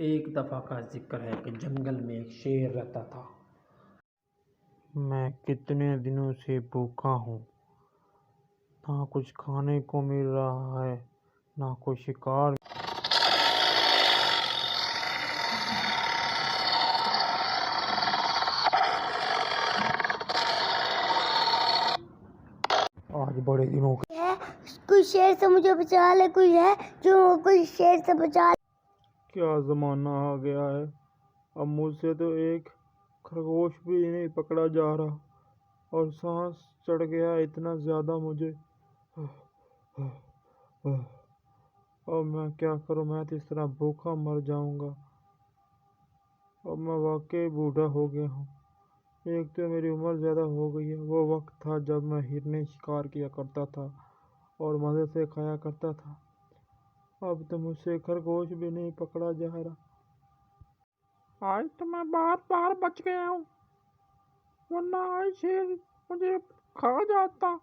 एक दफ़ा का जिक्र है कि जंगल में एक शेर रहता था। मैं कितने दिनों से भूखा हूँ। ना कुछ खाने को मिल रहा है, ना कोई शिकार। आज बड़े दिनों के है, कोई शेर से मुझे बचा ले। कोई है जो कोई शेर से बचा ले। क्या ज़माना आ गया है। अब मुझसे तो एक खरगोश भी नहीं पकड़ा जा रहा और सांस चढ़ गया इतना ज़्यादा मुझे। अब मैं क्या करूं। मैं तो इस तरह भूखा मर जाऊंगा। अब मैं वाकई बूढ़ा हो गया हूँ। एक तो मेरी उम्र ज़्यादा हो गई है। वो वक्त था जब मैं हिरने शिकार किया करता था और मज़े से खाया करता था। अब तो मुझसे खरगोश भी नहीं पकड़ा जा रहा। आज तो मैं बार बार बच गया हूँ, वरना आज शेर मुझे खा जाता।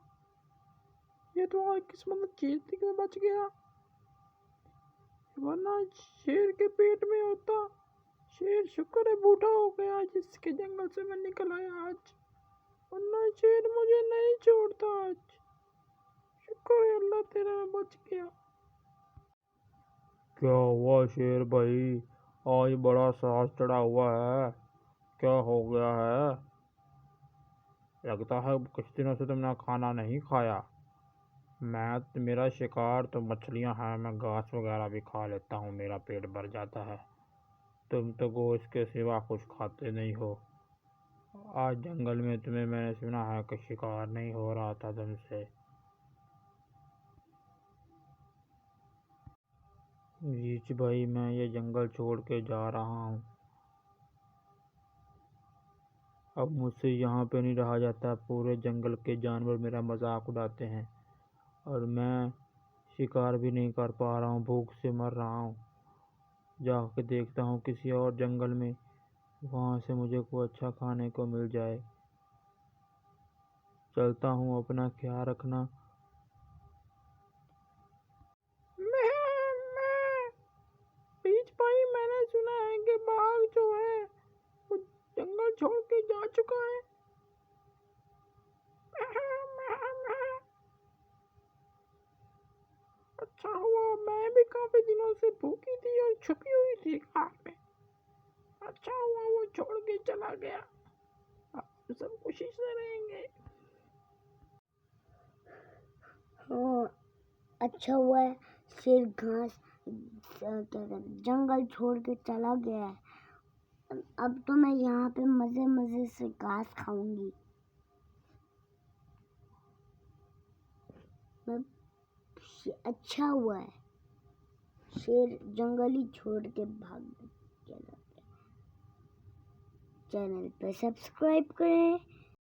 ये तो आज किस्मत अच्छी थी कि मैं बच गया, वरना शेर के पेट में होता। शेर शुक्र है बूढ़ा हो गया जिसके जंगल से मैं निकल आया आज, वरना शेर मुझे नहीं छोड़ता आज। शुक्र है अल्लाह तेरा मैं बच गया। क्या हुआ शेर भाई, आज बड़ा साहस चढ़ा हुआ है। क्या हो गया है? लगता है कुछ दिनों से तुमने खाना नहीं खाया। मेरा शिकार तो मछलियां हैं, मैं घास वगैरह भी खा लेता हूँ, मेरा पेट भर जाता है। तुम तो गोश्त के सिवा कुछ खाते नहीं हो। आज जंगल में तुम्हें मैंने सुना है कि शिकार नहीं हो रहा था तुमसे। रीच भाई, मैं ये जंगल छोड़ के जा रहा हूँ। अब मुझसे यहाँ पे नहीं रहा जाता। पूरे जंगल के जानवर मेरा मजाक उड़ाते हैं और मैं शिकार भी नहीं कर पा रहा हूँ, भूख से मर रहा हूँ। जाके देखता हूँ किसी और जंगल में, वहाँ से मुझे कोई अच्छा खाने को मिल जाए। चलता हूँ, अपना ख्याल रखना। रीच भाई, मैंने सुना है कि बाघ जो है वो जंगल छोड़ के जा चुका है। अच्छा हुआ, मैं भी काफी दिनों से भूखी थी और छुपी हुई थी आग में। अच्छा हुआ वो छोड़ के चला गया। अब सब खुशी से रहेंगे। हाँ, अच्छा हुआ है शेर घास क्या कहते हैं जंगल छोड़ के चला गया है। अब तो मैं यहाँ पे मजे मजे से घास खाऊंगी। अच्छा हुआ है शेर जंगल ही छोड़ के भाग चला गया। चैनल पे सब्सक्राइब करें।